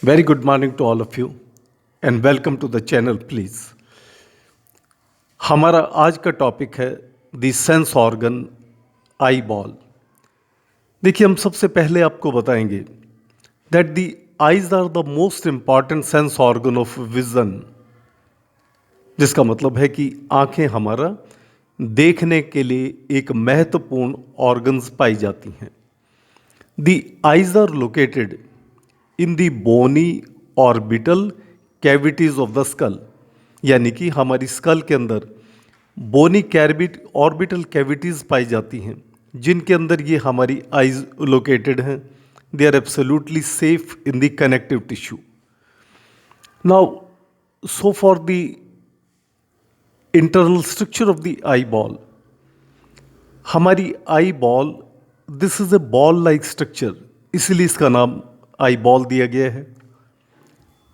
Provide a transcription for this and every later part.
Very good morning to all of you and welcome to the channel please. हमारा आज का topic है the sense organ eyeball. देखिए, हम सबसे पहले आपको बताएंगे that the eyes are the most important sense organ of vision, जिसका मतलब है कि आंखें हमारा देखने के लिए एक महत्वपूर्ण ऑर्गन्स पाई जाती हैं। The eyes are located in the bony orbital cavities of the skull, यानी कि हमारी स्कल के अंदर बोनी ऑर्बिटल कैविटीज पाई जाती हैं, जिनके अंदर ये हमारी आईज लोकेटेड हैं। They are absolutely safe in the connective tissue. Now, so for the internal structure of the eye ball, हमारी eyeball this is a ball like structure, इसलिए इसका नाम आई बॉल दिया गया है।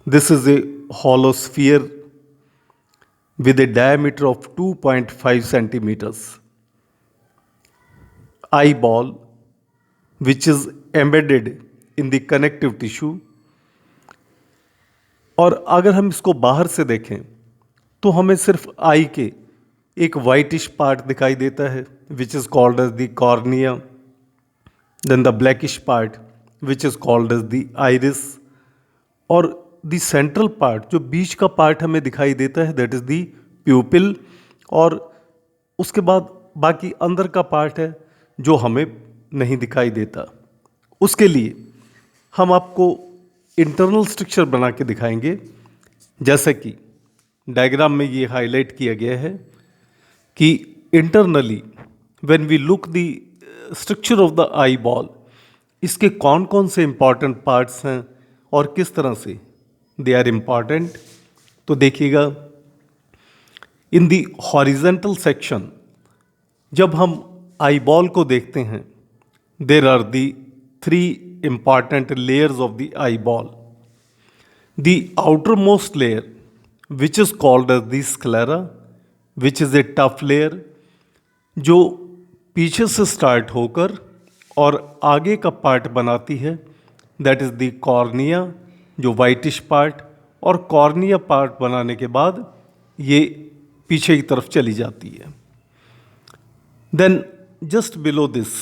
This is a hollow sphere with a diameter of 2.5 centimeters. Eyeball, which is embedded in the connective tissue. और अगर हम इसको बाहर से देखें तो हमें सिर्फ आई के एक वाइटिश पार्ट दिखाई देता है, which is called as the cornea, then the blackish part which is called as the iris, और द सेंट्रल पार्ट, जो बीच का पार्ट हमें दिखाई देता है, दैट इज द प्यूपिल, और उसके बाद बाकी अंदर का पार्ट है जो हमें नहीं दिखाई देता। उसके लिए हम आपको इंटरनल स्ट्रक्चर बना के दिखाएंगे, जैसे कि डायग्राम में ये हाईलाइट किया गया है कि internally when we look the structure of the eye ball, इसके कौन कौन से इंपॉर्टेंट पार्ट्स हैं और किस तरह से दे आर इम्पॉर्टेंट। तो देखिएगा, इन दी हॉरिजेंटल सेक्शन जब हम आई बॉल को देखते हैं, there are the 3 important layers of the eye ball. The outermost layer which is called as the sclera, which is a tough layer, जो पीछे से स्टार्ट होकर और आगे का पार्ट बनाती है, दैट इज द कॉर्निया, जो वाइटिश पार्ट, और कॉर्निया पार्ट बनाने के बाद ये पीछे की तरफ चली जाती है। Then just below this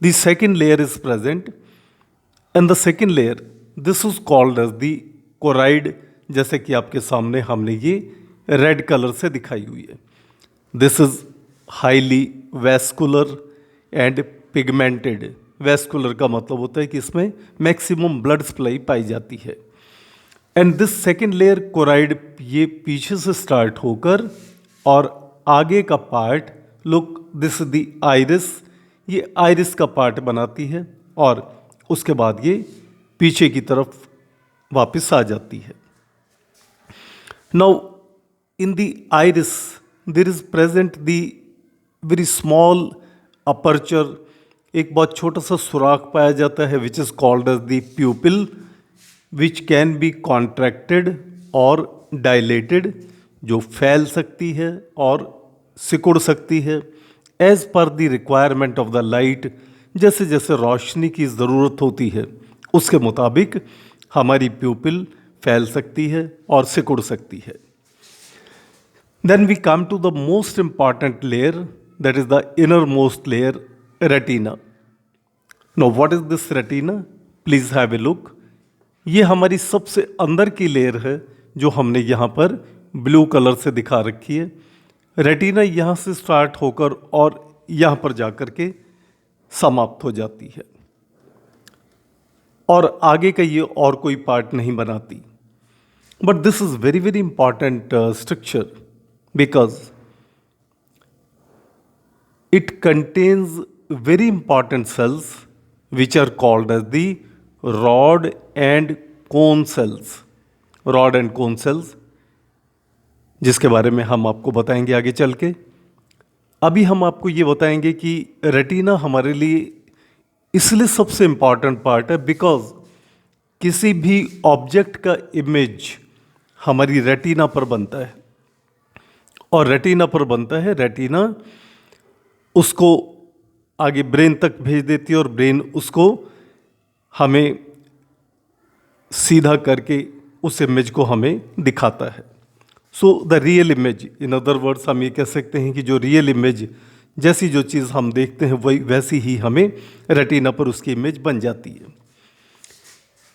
the second layer is present, and the second layer this is called as the choroid, जैसे कि आपके सामने हमने ये रेड कलर से दिखाई हुई है। This is highly vascular and pigmented. Vascular का मतलब होता है कि इसमें मैक्सिमम ब्लड सप्लाई पाई जाती है। And this second layer choroid, ये पीछे से स्टार्ट होकर और आगे का part, look this the iris, ये आइरिस का पार्ट बनाती है और उसके बाद ये पीछे की तरफ वापस आ जाती है। Now in the iris there is present the very small aperture, एक बहुत छोटा सा सुराख पाया जाता है, which is called as the pupil, which can be contracted और डायलेटेड, जो फैल सकती है और सिकुड़ सकती है as per the requirement of the light. जैसे जैसे रोशनी की ज़रूरत होती है उसके मुताबिक हमारी प्यूपिल फैल सकती है और सिकुड़ सकती है। Then we come to the most important layer, that is the innermost layer, retina. No what is this retina? Please have a look. ये हमारी सबसे अंदर की लेयर है जो हमने यहाँ पर ब्लू कलर से दिखा रखी है। रेटिना यहाँ से स्टार्ट होकर और यहाँ पर जाकर के समाप्त हो जाती है और आगे का ये और कोई पार्ट नहीं बनाती। But this is very very important structure because it contains very important cells which are called as the rod and cone cells. rod and cone cells, जिसके बारे में हम आपको बताएंगे आगे चल के। अभी हम आपको ये बताएंगे कि रेटिना हमारे लिए इसलिए सबसे इम्पॉर्टेंट पार्ट है बिकॉज किसी भी ऑब्जेक्ट का इमेज हमारी रेटिना पर बनता है, और रेटिना पर बनता है, रेटिना उसको आगे ब्रेन तक भेज देती है और ब्रेन उसको हमें सीधा करके उस इमेज को हमें दिखाता है। So the real image, in other words हम ये कह सकते हैं कि जो रियल इमेज, जैसी जो चीज़ हम देखते हैं वही वैसी ही हमें रेटिना पर उसकी इमेज बन जाती है।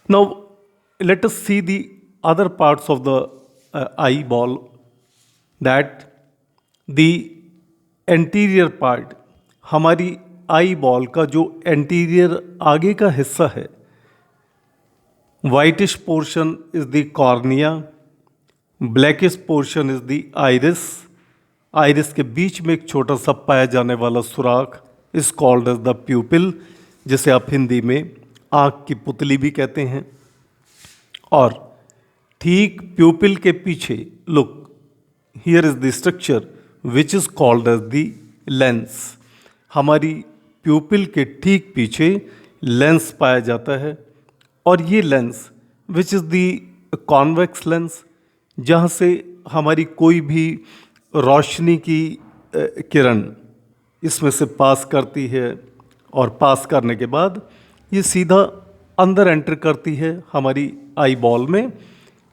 Now let us see the other parts of the eye ball, that the anterior part, हमारी आई बॉल का जो एंटीरियर आगे का हिस्सा है, whitish portion is the cornea, blackish portion is the iris. Iris के बीच में एक छोटा सा पाया जाने वाला सुराख is called as the pupil, जिसे आप हिंदी में आँख की पुतली भी कहते हैं। और ठीक प्यूपिल के पीछे, look here is the structure which is called as the lens. हमारी प्यूपिल के ठीक पीछे लेंस पाया जाता है, और ये lens which is the convex lens, जहाँ से हमारी कोई भी रोशनी की किरण इसमें से पास करती है, और पास करने के बाद ये सीधा अंदर एंटर करती है हमारी आई बॉल में,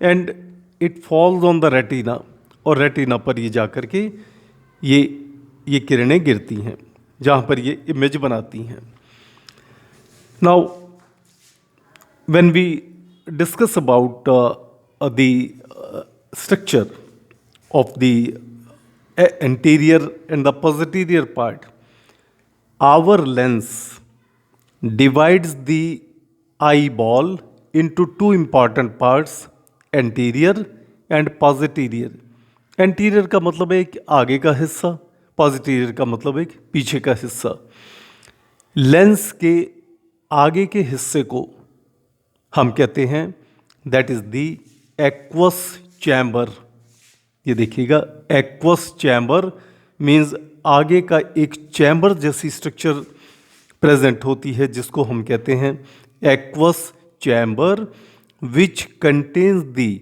and it falls on the retina, और रेटिना पर ये जा कर के ये किरणें गिरती हैं, जहाँ पर ये इमेज बनाती हैं। Now when we discuss about the structure of the anterior and the posterior part, our lens divides the eyeball into two important parts, anterior and posterior. anterior का मतलब है एक आगे का हिस्सा, posterior का मतलब एक पीछे का हिस्सा। लेंस के आगे के हिस्से को हम कहते हैं that is the aqueous chamber. ये देखिएगा, एक्वस चैम्बर मीन्स आगे का एक चैम्बर जैसी स्ट्रक्चर प्रेजेंट होती है, जिसको हम कहते हैं aqueous chamber, which contains the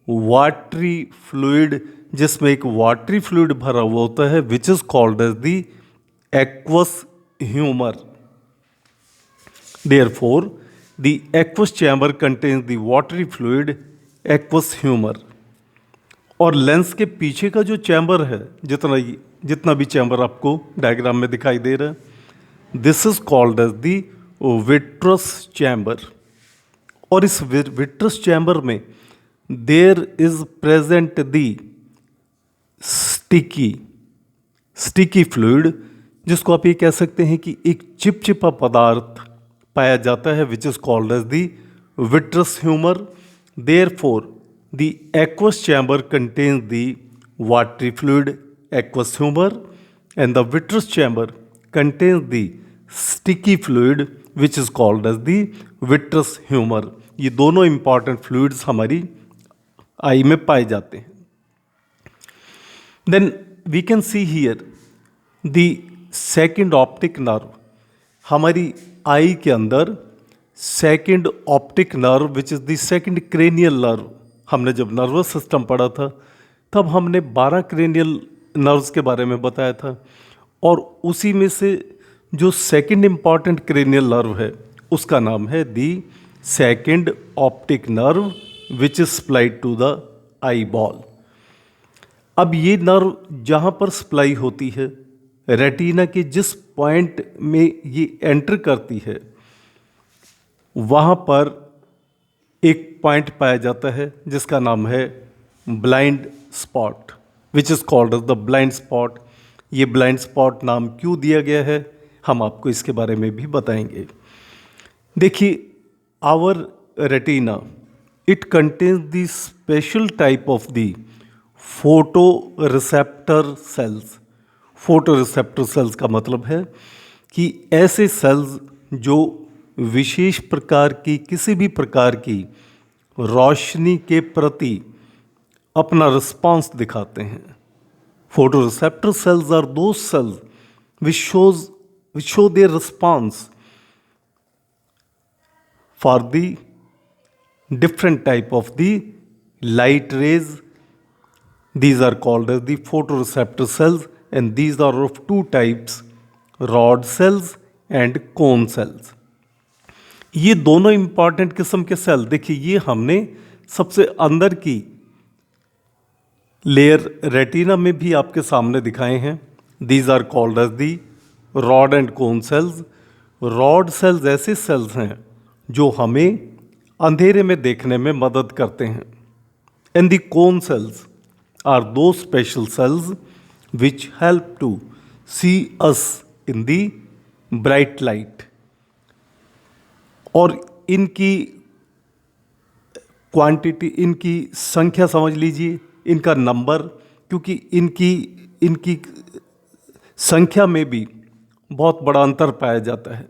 watery fluid, जिसमें एक वाटरी फ्लूइड भरा हुआ होता है, which is called as the aqueous humour. Therefore the aqueous chamber contains the watery fluid aqueous humor। और लेंस के पीछे का जो चैम्बर है, जितना भी चैम्बर आपको डायग्राम में दिखाई दे रहा है, this is called as the vitreous chamber. और इस विट्रस चैम्बर में there is present the sticky fluid, जिसको आप ये कह सकते हैं कि एक चिपचिपा पदार्थ पाया जाता है, which is called as the vitreous humour. Therefore the aqueous chamber contains the watery fluid aqueous humour, and the vitreous chamber contains the sticky fluid which is called as the vitreous humour. ये दोनों important fluids हमारी आई में पाए जाते हैं। Then we can see here the second optic nerve. हमारी eye के अंदर second optic nerve which is the second cranial nerve. हमने जब नर्वस सिस्टम पढ़ा था तब हमने 12 क्रेनियल नर्व्स के बारे में बताया था, और उसी में से जो सेकेंड इंपॉर्टेंट क्रेनियल नर्व है उसका नाम है the second optic nerve which is supplied to the I ball. अब ये नर्व जहाँ पर सप्लाई होती है, रेटिना के जिस पॉइंट में ये एंटर करती है, वहाँ पर एक पॉइंट पाया जाता है जिसका नाम है blind spot, which is called as the blind spot. ये ब्लाइंड स्पॉट नाम क्यों दिया गया है, हम आपको इसके बारे में भी बताएंगे। देखिए, our retina it contains the special type of the photo receptor cells. Photo receptor cells का मतलब है कि ऐसे सेल्स जो विशेष प्रकार की किसी भी प्रकार की रोशनी के प्रति अपना रिस्पांस दिखाते हैं। Photo receptor cells are those cells which show their response for the different type of the light rays. These are called as the photoreceptor cells, and these are of two types, rod cells and cone cells. ये दोनों important किस्म के cell, देखिए ये हमने सबसे अंदर की लेयर रेटिना में भी आपके सामने दिखाए हैं। These are called as the rod and cone cells. Rod cells ऐसे सेल्स हैं जो हमें अंधेरे में देखने में मदद करते हैं। And the cone cells are दो special cells which help to see us in the bright light. और इनकी क्वांटिटी, इनकी संख्या समझ लीजिए, इनका नंबर, क्योंकि इनकी संख्या में भी बहुत बड़ा अंतर पाया जाता है।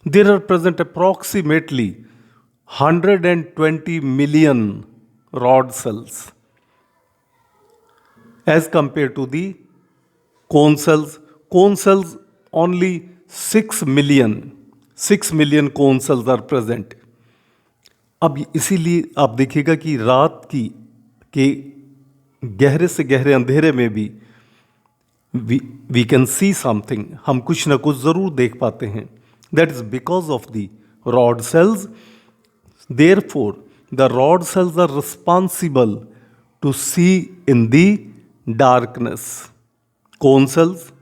There are present approximately 120 million rod cells as compare to the cone cells. Cone cells only 6 million cone cells are present. अब इसीलिए आप देखिएगा कि रात के गहरे से गहरे अंधेरे में भी वी कैन सी समथिंग, हम कुछ ना कुछ जरूर देख पाते हैं। That is because of the rod cells. Therefore the rod cells are responsible to see in the darkness. Cone cells,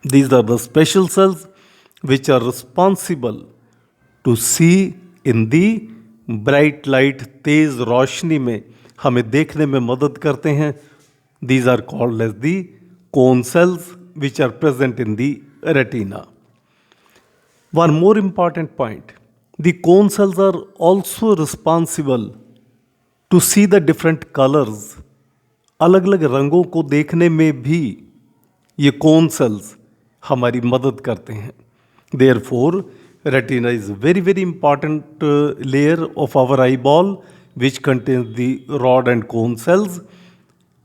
these are the special cells which are responsible to see in the bright light। तेज रोशनी में हमें देखने में मदद करते हैं। These are called as the cone cells which are present in the retina। One more important point, the cone cells are also responsible to see the different colors। अलग अलग रंगों को देखने में भी ये कोन सेल्स हमारी मदद करते हैं। Therefore, retina is very very important layer of our eyeball which contains the rod and cone cells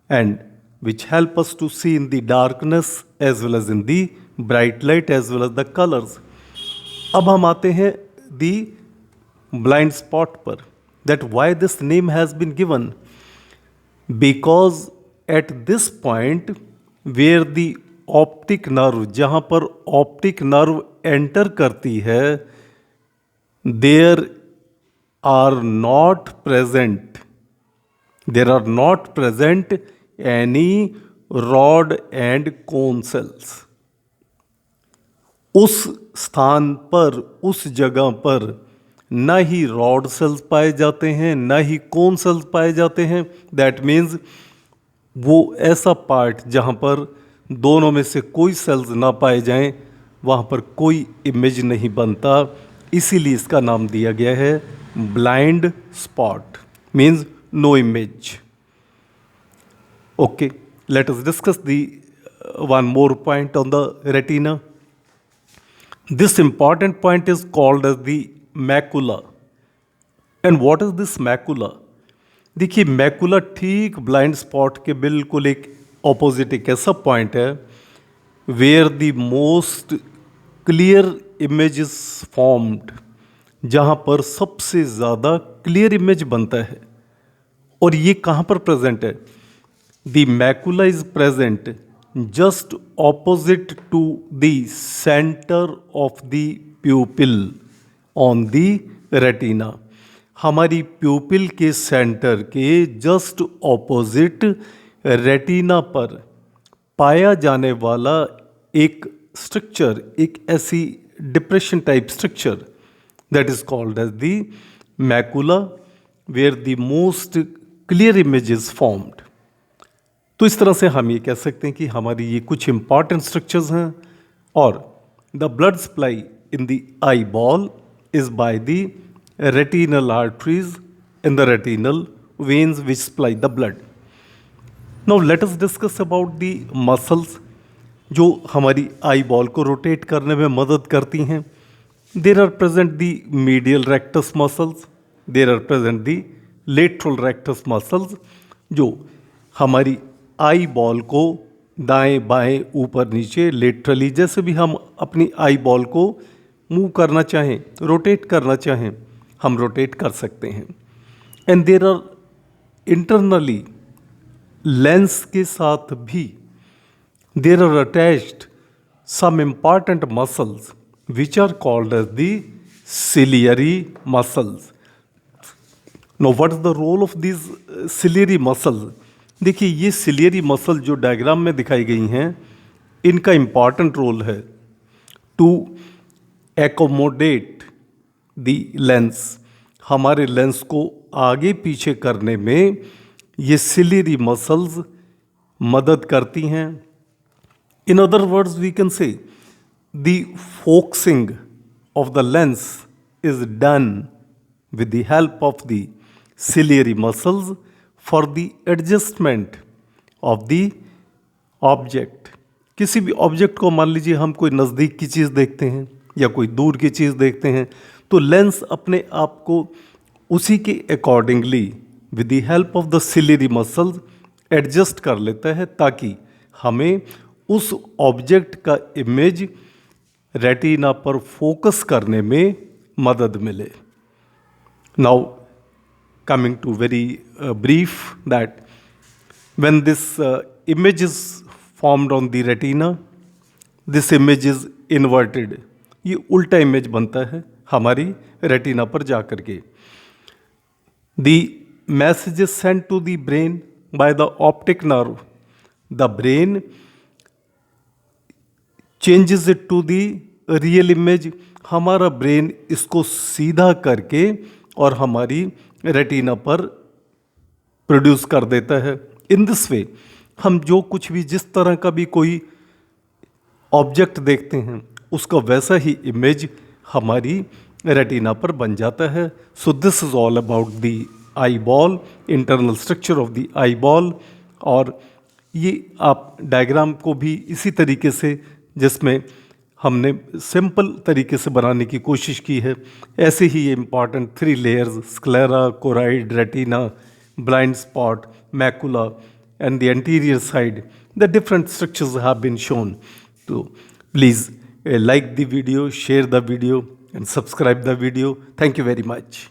and which help us to see in the darkness as well as in the bright light as well as the colors। अब हम आते हैं the blind spot पर, that why this name has been given, because at this point where the optic nerve, जहाँ पर optic nerve enter करती है, there are not present any rod and cone cells. उस स्थान पर, उस जगह पर न ही रॉड सेल्स पाए जाते हैं न ही कोन सेल्स पाए जाते हैं। दैट मीन्स वो ऐसा पार्ट जहाँ पर दोनों में से कोई सेल्स ना पाए जाएं, वहाँ पर कोई इमेज नहीं बनता। इसीलिए इसका नाम दिया गया है blind spot, means no image. Okay, let us discuss the one more point on the retina. This important point is called as the macula. And what is this macula? देखिए मैकुला ठीक ब्लाइंड स्पॉट के बिल्कुल एक opposite एक ऐसा point है where the most clear image is formed, जहाँ पर सबसे ज़्यादा क्लियर इमेज बनता है। और ये कहाँ पर प्रेजेंट है? The macula is present just opposite to the centre of the pupil on the retina. हमारी प्यूपिल के सेंटर के जस्ट ऑपोजिट रेटिना पर पाया जाने वाला एक स्ट्रक्चर, एक ऐसी depression type structure, that is called as the macula, where the most clear image is formed. तो इस तरह से हम ये कह सकते हैं कि हमारी ये कुछ इंपॉर्टेंट स्ट्रक्चर्स हैं। और the blood supply in the eye ball is by the retinal arteries in the retinal veins which supply the blood. Now let us discuss about the muscles जो हमारी आई बॉल को rotate करने में मदद करती हैं। There are present the medial rectus muscles, there are present the lateral rectus muscles जो हमारी आई बॉल को दाएं बाएं ऊपर नीचे लेटरली, जैसे भी हम अपनी आई बॉल को मूव करना चाहें, रोटेट करना चाहें, हम रोटेट कर सकते हैं। And there are internally lens के साथ भी there are attached some important muscles which are called as the ciliary muscles. Now what is the role of these ciliary muscles? देखिए ये सिलियरी मसल जो डायग्राम में दिखाई गई हैं, इनका इम्पॉर्टेंट रोल है टू एकोमोडेट द लेंस. हमारे लेंस को आगे पीछे करने में ये सिलियरी मसल्स मदद करती हैं. In other words we can say the focusing of the lens is done with the help of the ciliary muscles for the adjustment of the object. किसी भी ऑब्जेक्ट को मान लीजिए हम कोई नज़दीक की चीज़ देखते हैं या कोई दूर की चीज़ देखते हैं, तो लेंस अपने आप को उसी के accordingly with the help of the ciliary muscles adjust कर लेता है ताकि हमें उस ऑब्जेक्ट का इमेज रेटिना पर फोकस करने में मदद मिले. Now, coming to very brief that when this image is formed on the retina, this image is inverted. ये उल्टा इमेज बनता है हमारी रेटिना पर जा कर के. The message is sent to the brain by the optic nerve. The brain changes it to the real image. हमारा ब्रेन इसको सीधा करके और हमारी रेटिना पर प्रोड्यूस कर देता है. इन दिस वे हम जो कुछ भी जिस तरह का भी कोई ऑब्जेक्ट देखते हैं उसका वैसा ही इमेज हमारी रेटिना पर बन जाता है. So this is all about the eye ball, internal structure of the eye ball. और ये आप डायग्राम को भी इसी तरीके से जिसमें हमने सिंपल तरीके से बनाने की कोशिश की है, ऐसे ही ये important 3 layers sclera, choroid, retina, blind spot, macula and the anterior side, the different structures have been shown. तो please like the video, share the video and subscribe the video. Thank you very much.